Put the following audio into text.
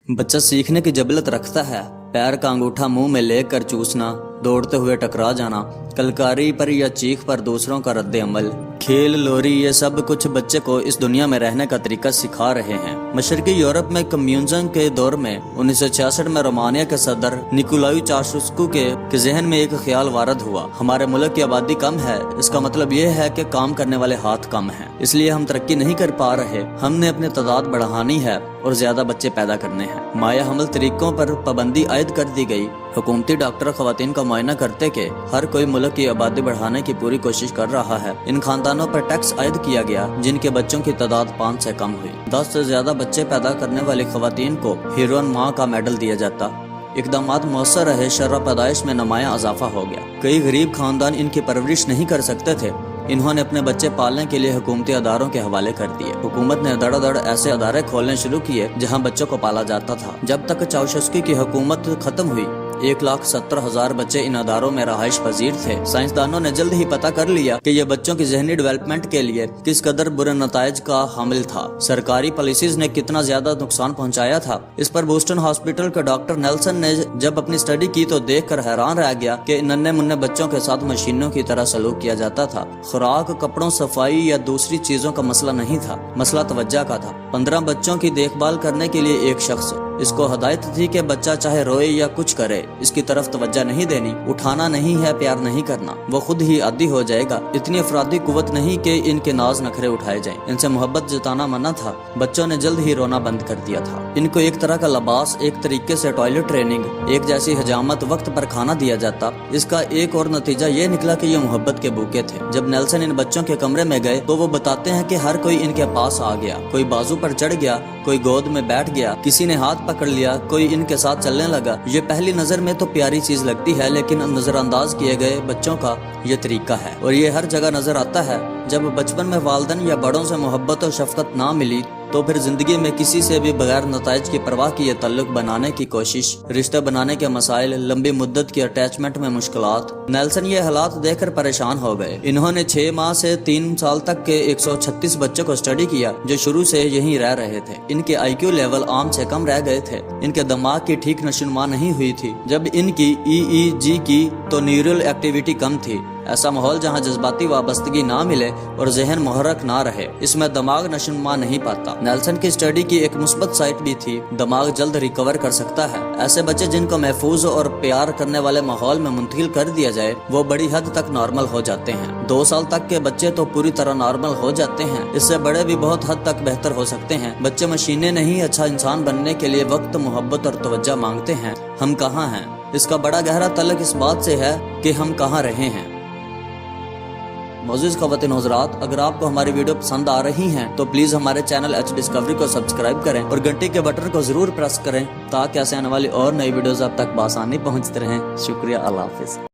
बच्चा सीखने की जबलत रखता है। पैर का अंगूठा मुंह में लेकर चूसना, दौड़ते हुए टकरा जाना, कलकारी पर या चीख पर दूसरों का रद्द अमल, खेल, लोरी, ये सब कुछ बच्चे को इस दुनिया में रहने का तरीका सिखा रहे हैं। मशरकी यूरोप में कम्युनिज्म के दौर में 1966 में रोमानिया के सदर निकोलाई चाउशेस्कू के जहन में एक ख्याल वारद हुआ, हमारे मुल्क की आबादी कम है, इसका मतलब ये है कि काम करने वाले हाथ कम हैं, इसलिए हम तरक्की नहीं कर पा रहे, हमने अपनी तादाद बढ़ानी है और ज्यादा बच्चे पैदा करने हैं। माया हमल तरीकों पर पाबंदी आयद कर दी गई। हुकूमती डॉक्टर खवातीन का मुआयना करते कि हर कोई मुल्क की आबादी बढ़ाने की पूरी कोशिश कर रहा है। इन खानदानों पर टैक्स आयद किया गया जिनके बच्चों की तादाद 5 से कम हुई। 10 से ज्यादा बच्चे पैदा करने वाली खवातीन को हीरोइन माँ का मेडल दिया जाता। इकदामात मौसर रहे, शर्ह पैदाइश में नुमाया इजाफा हो गया। कई गरीब खानदान इनकी परवरिश नहीं कर सकते थे, इन्होंने अपने बच्चे पालने के लिए हुकूमती अदारों के हवाले कर दिए। हुकूमत ने धड़ाधड़ ऐसे अदारे खोलने शुरू किए जहां बच्चों को पाला जाता था। जब तक चाउशेस्कू की हुकूमत खत्म हुई 1,70,000 बच्चे इन अदारों में रहाइश पजीर थे। साइंसदानों ने जल्द ही पता कर लिया कि यह बच्चों की ज़हनी डेवलपमेंट के लिए किस कदर बुरे नताइज का हामिल था। सरकारी पॉलिसीज ने कितना ज्यादा नुकसान पहुंचाया था, इस पर बोस्टन हॉस्पिटल के डॉक्टर नेल्सन ने जब अपनी स्टडी की तो देखकर हैरान रह गया कि नन्हे मुन्ने बच्चों के साथ मशीनों की तरह सलूक किया जाता था। खुराक, कपड़ों, सफाई या दूसरी चीजों का मसला नहीं था, मसला तवज्जो का था। 15 बच्चों की देखभाल करने के लिए एक शख्स, इसको हदायत थी कि बच्चा चाहे रोए या कुछ करे, इसकी तरफ तवज्जो नहीं देनी, उठाना नहीं है, प्यार नहीं करना, वो खुद ही आदी हो जाएगा। इतनी अफरादी कुव्वत नहीं कि इनके नाज नखरे उठाए जाएं, इनसे मोहब्बत जताना मना था। बच्चों ने जल्द ही रोना बंद कर दिया था। इनको एक तरह का लिबास, एक तरीके से टॉयलेट ट्रेनिंग, एक जैसी हजामत, वक्त पर खाना दिया जाता। इसका एक और नतीजा ये निकला कि ये मोहब्बत के भूखे थे। जब नेल्सन इन बच्चों के कमरे में गए तो वो बताते हैं कि हर कोई इनके पास आ गया, कोई बाजू पर चढ़ गया, कोई गोद में बैठ गया, किसी ने हाथ पकड़ लिया, कोई इनके साथ चलने लगा। ये पहली नजर में तो प्यारी चीज लगती है, लेकिन नजरअंदाज किए गए बच्चों का ये तरीका है और ये हर जगह नजर आता है। जब बचपन में वालिदैन या बड़ों से मोहब्बत और शफकत ना मिली तो फिर जिंदगी में किसी से भी बगैर नताइज की परवाह किए ताल्लुक बनाने की कोशिश, रिश्ते बनाने के मसाइल, लंबी मुद्दत की अटैचमेंट में मुश्किलात। नेल्सन ये हालात देखकर परेशान हो गए। इन्होंने 6 माह से 3 साल तक के 136 बच्चों को स्टडी किया जो शुरू से यहीं रह रहे थे। इनके IQ लेवल आम से कम रह गए थे, इनके दिमाग की ठीक नशोनुमा नहीं हुई थी। जब इनकी EEG की तो न्यूरल एक्टिविटी कम थी। ऐसा माहौल जहाँ जज्बाती वाबस्तगी ना मिले और जहन मुहर्रक ना रहे, इसमें दिमाग नशोनुमा नहीं पाता। नेल्सन की स्टडी की एक मुस्बत साइड भी थी, दिमाग जल्द रिकवर कर सकता है। ऐसे बच्चे जिनको महफूज और प्यार करने वाले माहौल में मुंतकिल कर दिया जाए वो बड़ी हद तक नॉर्मल हो जाते हैं। 2 साल तक के बच्चे तो पूरी तरह नॉर्मल हो जाते हैं, इससे बड़े भी बहुत हद तक बेहतर हो सकते हैं। बच्चे मशीनें नहीं, अच्छा इंसान बनने के लिए वक्त, मोहब्बत और तवज्जो मांगते हैं। हम कहाँ हैं, इसका बड़ा गहरा तल्लुक इस बात से है कि हम कहाँ रहे हैं। मोअज़्ज़िज़ ख़वातीन हज़रात, अगर आपको हमारी वीडियो पसंद आ रही हैं तो प्लीज़ हमारे चैनल एच डिस्कवरी को सब्सक्राइब करें और घंटी के बटन को ज़रूर प्रेस करें ताकि ऐसे आने वाली और नई वीडियोज़ आप तक बआसानी पहुंचते रहें। शुक्रिया, अल्लाह हाफ़िज़।